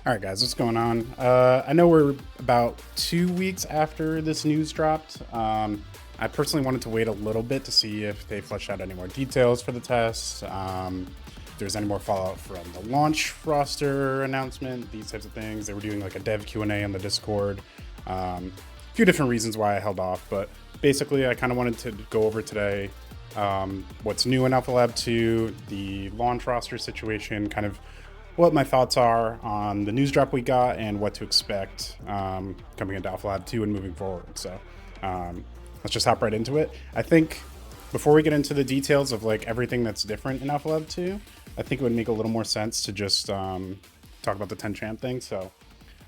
All right, guys, what's going on? I know we're about 2 weeks after this news dropped. I personally wanted to wait a little bit to see if they fleshed out any more details for the test. If there's any more fallout from the launch roster announcement, these types of things. They were doing like a dev Q&A on the Discord. A few different reasons why I held off, but basically I kind of wanted to go over today what's new in Alpha Lab 2, the launch roster situation, kind of what my thoughts are on the news drop we got and what to expect coming into Alpha Lab 2 and moving forward. So let's just hop right into it. I think before we get into the details of like everything that's different in Alpha Lab 2, I think it would make a little more sense to just talk about the 10 champ thing. So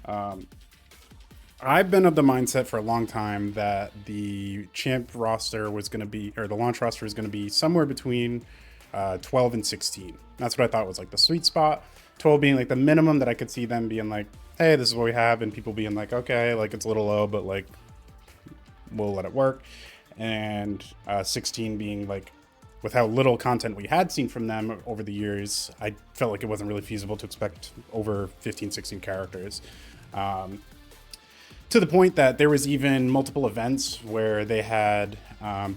I've been of the mindset for a long time that the champ roster was going to be, or the launch roster is going to be somewhere between 12 and 16. That's what I thought was like the sweet spot. 12 being like the minimum that I could see them being like, hey, this is what we have, and people being like, okay, like it's a little low, but like we'll let it work. And 16 being like, with how little content we had seen from them over the years, I felt like it wasn't really feasible to expect over 15, 16 characters. To the point that there was even multiple events where they had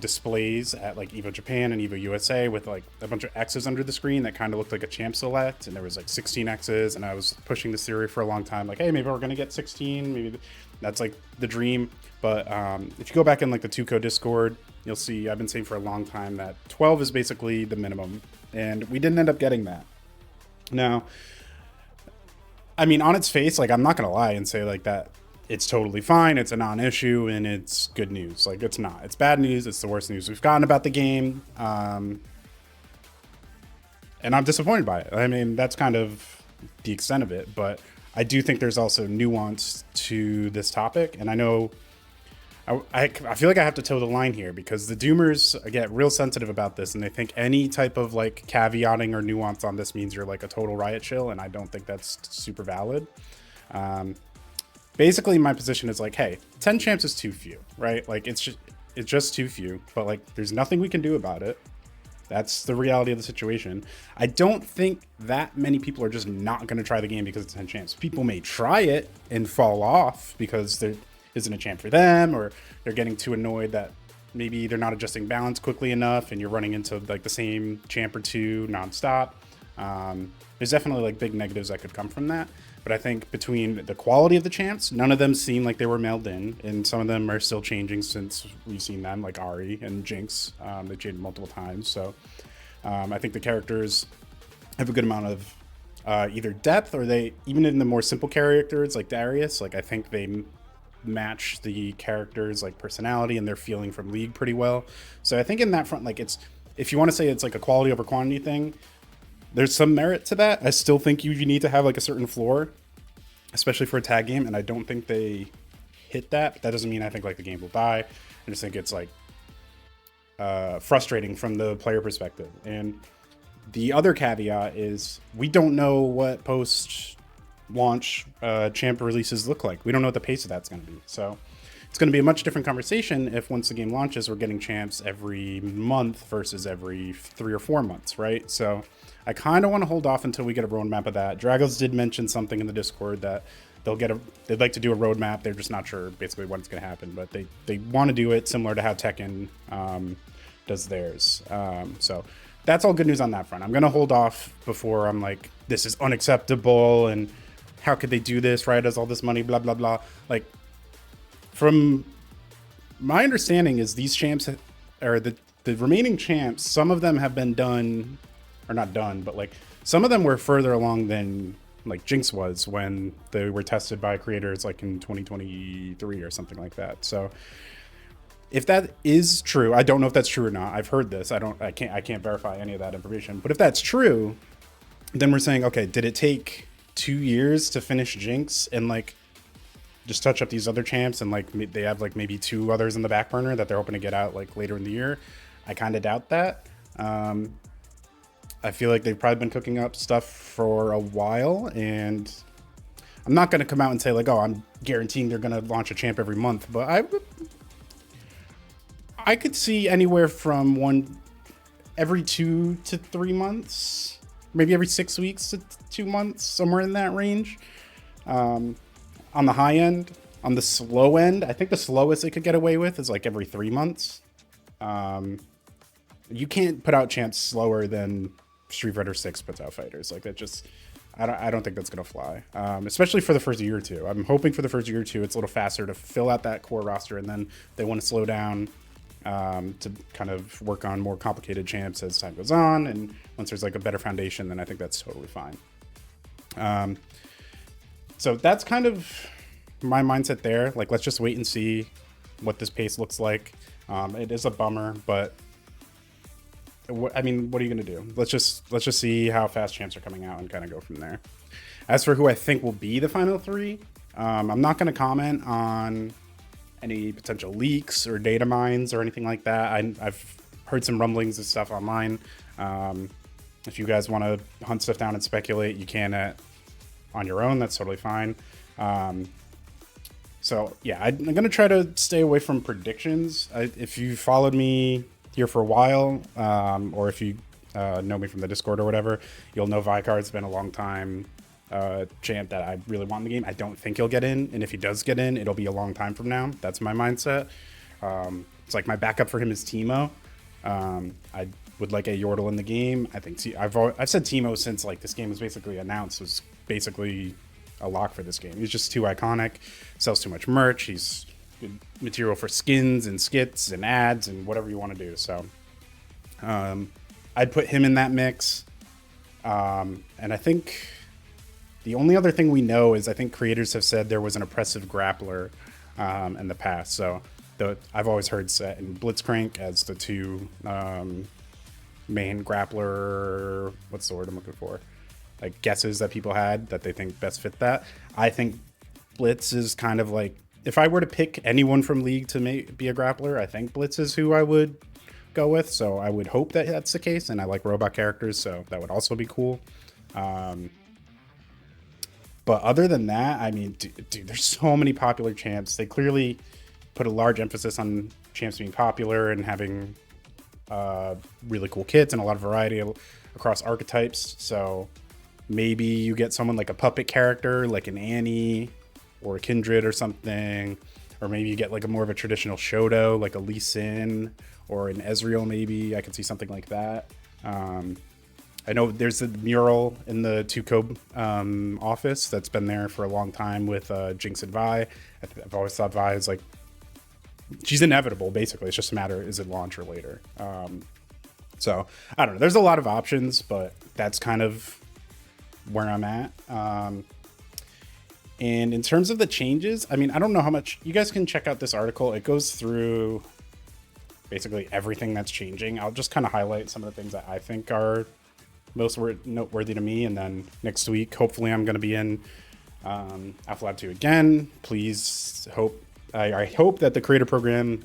displays at like Evo Japan and Evo USA with like a bunch of X's under the screen that kind of looked like a champ select, and there was like 16 X's, and I was pushing this theory for a long time, like, hey, maybe we're gonna get 16, maybe that's like the dream. But if you go back in like the Tuco Discord, you'll see I've been saying for a long time that 12 is basically the minimum, and we didn't end up getting that. Now, I mean, on its face, like, I'm not gonna lie and say like that it's totally fine, it's a non-issue, and it's good news. Like, it's not. It's bad news. It's the worst news we've gotten about the game. And I'm disappointed by it. I mean, that's kind of the extent of it. But I do think there's also nuance to this topic. And I know I feel like I have to toe the line here because the Doomers get real sensitive about this, and they think any type of like caveating or nuance on this means you're like a total riot shill, and I don't think that's super valid. Basically, my position is like, hey, 10 champs is too few, right? Like, it's just too few, but like, there's nothing we can do about it. That's the reality of the situation. I don't think that many people are just not going to try the game because it's 10 champs. People may try it and fall off because there isn't a champ for them, or they're getting too annoyed that maybe they're not adjusting balance quickly enough and you're running into like the same champ or two nonstop. There's definitely like big negatives that could come from that. But I think between the quality of the champs, none of them seem like they were mailed in, and some of them are still changing since we've seen them, like Ari and Jinx. They've changed multiple times. So I think the characters have a good amount of either depth, or they, even in the more simple characters like Darius, like I think they match the characters like personality and their feeling from League pretty well. So I think in that front, like, it's, if you want to say it's like a quality over quantity thing, there's some merit to that. I still think you need to have like a certain floor, especially for a tag game, and I don't think they hit that. But that doesn't mean I think like the game will die. I just think it's like frustrating from the player perspective. And the other caveat is we don't know what post-launch champ releases look like. We don't know what the pace of that's going to be. So it's going to be a much different conversation if once the game launches, we're getting champs every month versus every 3 or 4 months, right? So I kind of want to hold off until we get a roadmap of that. Dragos did mention something in the Discord that they'd like to do a roadmap. They're just not sure basically when it's going to happen, but they want to do it similar to how Tekken does theirs. So that's all good news on that front. I'm going to hold off before I'm like, this is unacceptable and how could they do this? Riot has all this money, blah, blah, blah. Like, from my understanding is these champs, or the remaining champs, some of them have been done, or not done, but like some of them were further along than like Jinx was when they were tested by creators like in 2023 or something like that. So if that is true, I don't know if that's true or not. I've heard this. I can't verify any of that information. But if that's true, then we're saying, okay, did it take 2 years to finish Jinx and like just touch up these other champs, and like they have like maybe 2 others in the back burner that they're hoping to get out like later in the year? I kind of doubt that. I feel like they've probably been cooking up stuff for a while, and I'm not going to come out and say like, oh, I'm guaranteeing they're going to launch a champ every month, but I could see anywhere from every 2 to 3 months, maybe every 6 weeks to 2 months, somewhere in that range. on the high end. On the slow end, I think the slowest it could get away with is like every 3 months. You can't put out champs slower than Street Fighter 6 puts out fighters. Like that just, I don't think that's gonna fly. Especially for the first year or two. I'm hoping for the first year or two it's a little faster to fill out that core roster, and then they want to slow down to kind of work on more complicated champs as time goes on. And once there's like a better foundation, then I think that's totally fine. So that's kind of my mindset there. Like, let's just wait and see what this pace looks like. It is a bummer, but I mean, what are you gonna do? Let's just see how fast champs are coming out and kind of go from there. As for who I think will be the final three, I'm not gonna comment on any potential leaks or data mines or anything like that. I've heard some rumblings and stuff online. If you guys want to hunt stuff down and speculate, you can on your own. That's totally fine. So yeah, I'm gonna try to stay away from predictions. If you followed me here for a while, or if you know me from the Discord or whatever, you'll know Vikar's been a long time champ that I really want in the game. I don't think he'll get in, and if he does get in, it'll be a long time from now. That's my mindset. It's like my backup for him is Teemo. I would like a Yordle in the game. I think I've said Teemo since like this game was basically announced. Was basically a lock for this game. He's just too iconic, sells too much merch. He's good material for skins and skits and ads and whatever you want to do. So I'd put him in that mix. And I think the only other thing we know is I think creators have said there was an oppressive grappler in the past. So I've always heard Set and Blitzcrank as the two main grappler, what's the word I'm looking for? Like guesses that people had that they think best fit that. I think Blitz is kind of like, if I were to pick anyone from League to be a grappler, I think Blitz is who I would go with. So I would hope that that's the case. And I like robot characters, so that would also be cool. But other than that, I mean, dude, there's so many popular champs. They clearly put a large emphasis on champs being popular and having really cool kits and a lot of variety across archetypes. So maybe you get someone like a puppet character, like an Annie or a Kindred or something. Or maybe you get like a more of a traditional Shoto, like a Lee Sin or an Ezreal maybe. I could see something like that. I know there's a mural in the Tuco office that's been there for a long time with Jinx and Vi. I've always thought Vi is like, she's inevitable, basically. It's just a matter, is it launch or later? So, I don't know. There's a lot of options, but that's kind of where I'm at. And in terms of the changes, I mean, I don't know how much... You guys can check out this article. It goes through basically everything that's changing. I'll just kind of highlight some of the things that I think are most noteworthy to me. And then next week, hopefully I'm going to be in Alpha Lab 2 again. Please hope... I hope that the creator program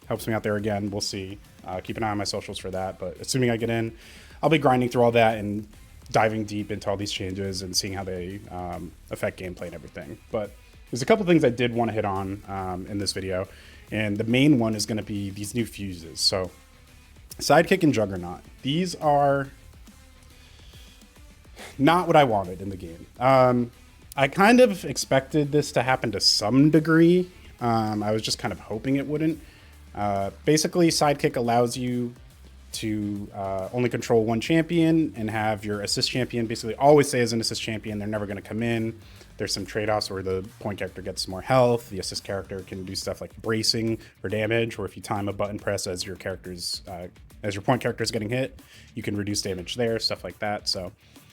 helps me out there again. We'll see. Keep an eye on my socials for that. But assuming I get in, I'll be grinding through all that and diving deep into all these changes and seeing how they affect gameplay and everything. But there's a couple things I did want to hit on in this video. And the main one is going to be these new fuses. So Sidekick and Juggernaut. These are not what I wanted in the game. I kind of expected this to happen to some degree. I was just kind of hoping it wouldn't. Basically, Sidekick allows you to only control one champion and have your assist champion basically always stay as an assist champion. They're never going to come in. There's some trade-offs where the point character gets more health. The assist character can do stuff like bracing for damage, or if you time a button press as your point character is getting hit, you can reduce damage there, stuff like that. So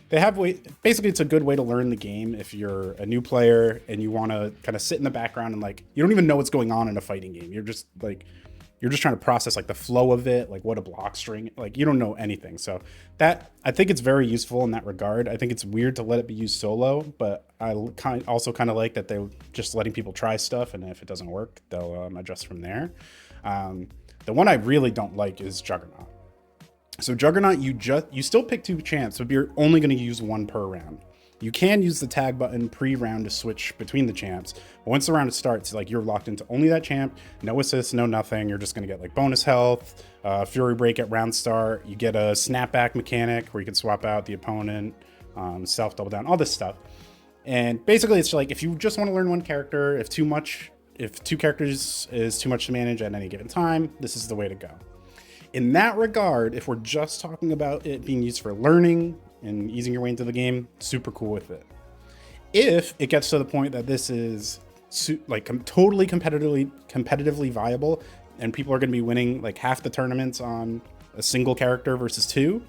they have basically it's a good way to learn the game if you're a new player and you want to kind of sit in the background and like you don't even know what's going on in a fighting game. You're just trying to process like the flow of it, like what a block string, like you don't know anything. So that, I think it's very useful in that regard. I think it's weird to let it be used solo, but I also kind of like that they're just letting people try stuff, and if it doesn't work, they'll adjust from there. The one I really don't like is Juggernaut. So Juggernaut, you still pick two champs, but you're only going to use one per round. You can use the tag button pre-round to switch between the champs, but once the round starts, like you're locked into only that champ, no assists, no nothing. You're just going to get like bonus health, Fury Break at round start. You get a snapback mechanic where you can swap out the opponent, self double down, all this stuff. And basically, it's like if you just want to learn one character, if two characters is too much to manage at any given time, this is the way to go. In that regard, if we're just talking about it being used for learning and easing your way into the game, super cool with it. If it gets to the point that this is like totally competitively viable, and people are going to be winning like half the tournaments on a single character versus two,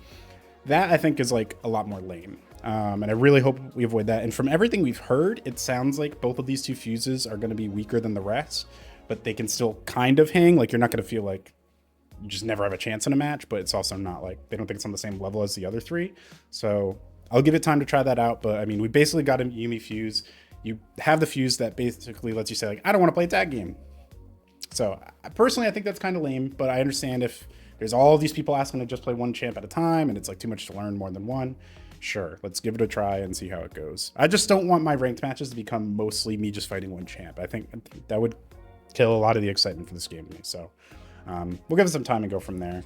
that I think is like a lot more lame. And I really hope we avoid that. And from everything we've heard, it sounds like both of these two fuses are going to be weaker than the rest, but they can still kind of hang. Like, you're not going to feel like you just never have a chance in a match, but it's also not like they don't think it's on the same level as the other three. So I'll give it time to try that out. But I mean, we basically got a Yuumi fuse. You have the fuse that basically lets you say, like, I don't want to play a tag game. So personally, I think that's kind of lame, but I understand if there's all these people asking to just play one champ at a time and it's like too much to learn more than one. Sure, let's give it a try and see how it goes. I just don't want my ranked matches to become mostly me just fighting one champ. I think that would kill a lot of the excitement for this game to me. So we'll give it some time and go from there.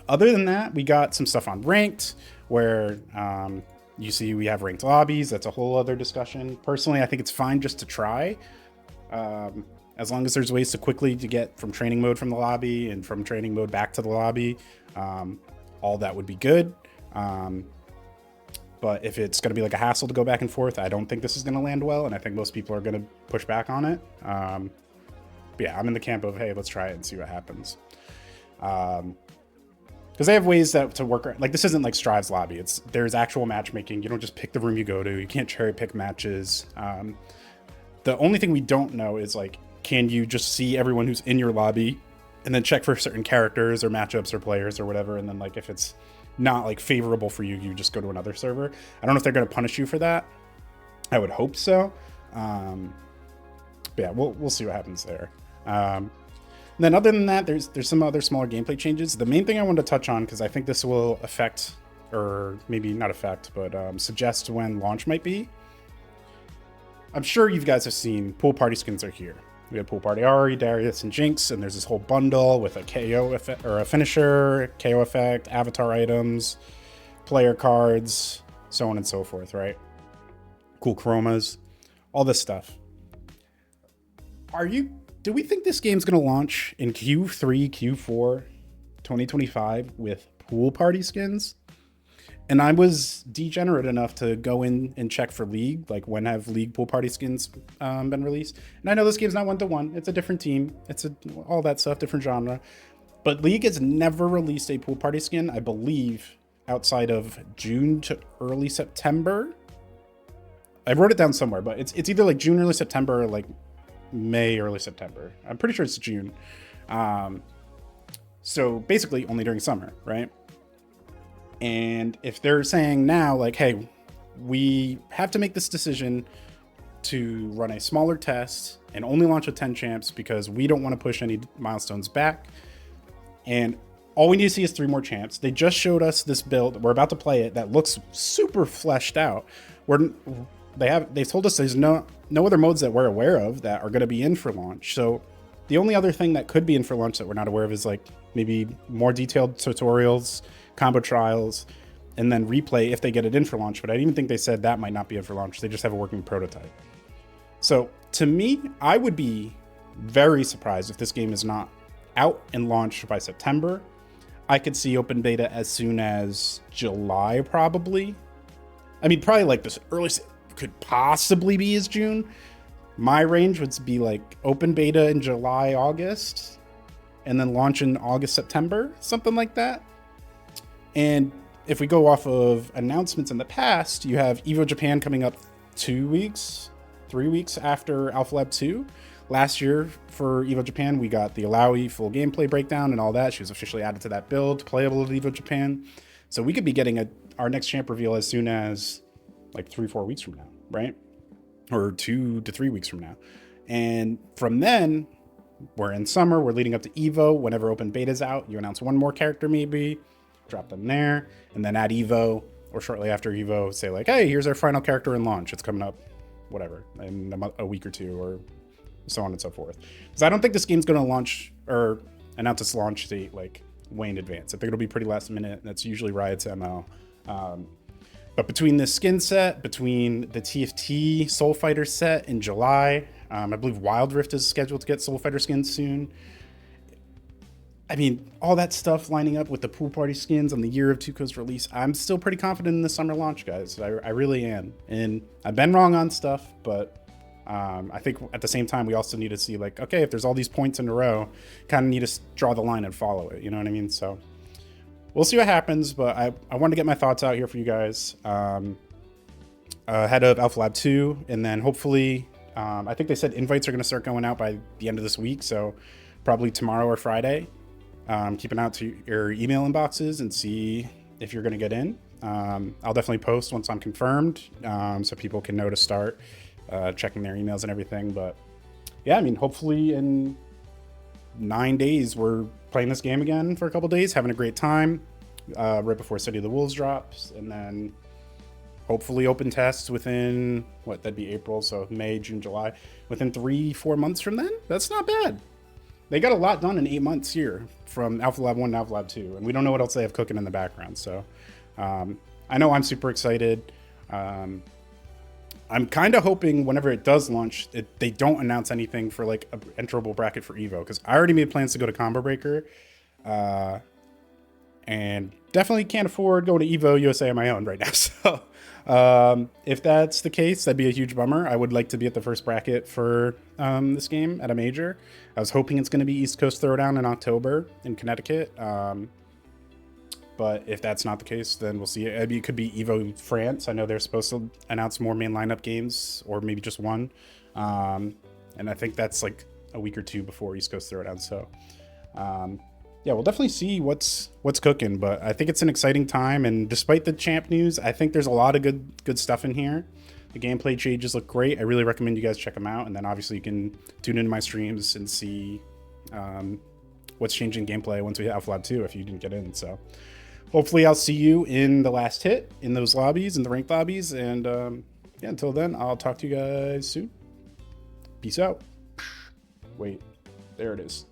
Other than that, we got some stuff on ranked where you see we have ranked lobbies. That's a whole other discussion. Personally, I think it's fine just to try. As long as there's ways to quickly to get from training mode from the lobby and from training mode back to the lobby, all that would be good. But if it's going to be like a hassle to go back and forth, I don't think this is going to land well. And I think most people are going to push back on it. But yeah, I'm in the camp of, hey, let's try it and see what happens. Because they have ways to work. Like, this isn't like Strive's lobby. There's actual matchmaking. You don't just pick the room you go to. You can't cherry pick matches. The only thing we don't know is, like, can you just see everyone who's in your lobby and then check for certain characters or matchups or players or whatever. And then, like, if it's not like favorable for you, you just go to another server. I don't know if they're going to punish you for that. I would hope so. But yeah, we'll see what happens there. And then other than that, there's some other smaller gameplay changes. The main thing I wanted to touch on, because I think this will affect, or maybe not affect, but suggest when launch might be. I'm sure you guys have seen pool party skins are here. We have Pool Party Ahri, Darius, and Jinx, and there's this whole bundle with a KO effect, or a finisher, KO effect, avatar items, player cards, so on and so forth, right? Cool chromas, all this stuff. Do we think this game's going to launch in Q3, Q4, 2025 with pool party skins? And I was degenerate enough to go in and check for League, like when have League pool party skins been released. And I know this game's not 1-to-1. It's a different team. It's all that stuff, different genre. But League has never released a pool party skin, I believe, outside of June to early September. I wrote it down somewhere, but it's either like June, early September, or like May, early September. I'm pretty sure it's June. So basically only during summer, right? And if they're saying now, like, hey, we have to make this decision to run a smaller test and only launch with 10 champs because we don't want to push any milestones back. And all we need to see is 3 more champs. They just showed us this build. We're about to play it that looks super fleshed out. They told us there's no other modes that we're aware of that are going to be in for launch. So the only other thing that could be in for launch that we're not aware of is like maybe more detailed tutorials, combo trials, and then replay if they get it in for launch. But I even think they said that might not be in for launch. They just have a working prototype. So to me, I would be very surprised if this game is not out and launched by September. I could see open beta as soon as July, probably. I mean, probably like this earliest could possibly be is June. My range would be like open beta in July, August, and then launch in August, September, something like that. And if we go off of announcements in the past, you have Evo Japan coming up 3 weeks after Alpha Lab 2. Last year for Evo Japan, we got the Alawi full gameplay breakdown and all that. She was officially added to that build, playable at Evo Japan. So we could be getting our next champ reveal as soon as like 3-4 weeks from now, right? Or 2 to 3 weeks from now. And from then, we're in summer, we're leading up to Evo. Whenever open beta's out, you announce one more character maybe, drop them there, and then at Evo or shortly after Evo, say like, hey, here's our final character in launch. It's coming up, whatever, in a week or two, or so on and so forth. Because I don't think this game's going to launch or announce its launch date like way in advance. I think it'll be pretty last minute. That's usually Riot's MO. But between the skin set, between the TFT Soul Fighter set in July, I believe Wild Rift is scheduled to get Soul Fighter skins soon. I mean, all that stuff lining up with the pool party skins on the year of Tuco's release, I'm still pretty confident in the summer launch, guys. I really am. And I've been wrong on stuff, but I think at the same time, we also need to see, like, okay, if there's all these points in a row, kind of need to draw the line and follow it. You know what I mean? So we'll see what happens, but I wanted to get my thoughts out here for you guys ahead of Alpha Lab 2. And then hopefully, I think they said invites are going to start going out by the end of this week. So probably tomorrow or Friday. Keep an eye out to your email inboxes and see if you're going to get in. I'll definitely post once I'm confirmed, so people can know to start checking their emails and everything. But yeah, I mean, hopefully in 9 days, we're playing this game again for a couple days, having a great time right before City of the Wolves drops. And then hopefully open tests within, that'd be April. So May, June, July, within 3-4 months from then. That's not bad. They got a lot done in 8 months here from Alpha Lab 1 to Alpha Lab 2, and we don't know what else they have cooking in the background. So I know I'm super excited. I'm kind of hoping whenever it does launch, they don't announce anything for like an enterable bracket for Evo, because I already made plans to go to Combo Breaker, and definitely can't afford going to Evo USA on my own right now. So if that's the case, that'd be a huge bummer. I would like to be at the first bracket for this game at a major. I was hoping it's going to be East Coast Throwdown in October in Connecticut. But if that's not the case, then we'll see. It could be Evo France. I know they're supposed to announce more main lineup games, or maybe just one. And I think that's like a week or two before East Coast Throwdown. So yeah, we'll definitely see what's cooking. But I think it's an exciting time. And despite the champ news, I think there's a lot of good stuff in here. The gameplay changes look great. I really recommend you guys check them out. And then obviously you can tune into my streams and see what's changing gameplay once we hit Alpha Lab 2 if you didn't get in. So hopefully I'll see you in the last hit in those lobbies, in the ranked lobbies. And yeah, until then, I'll talk to you guys soon. Peace out. Wait, there it is.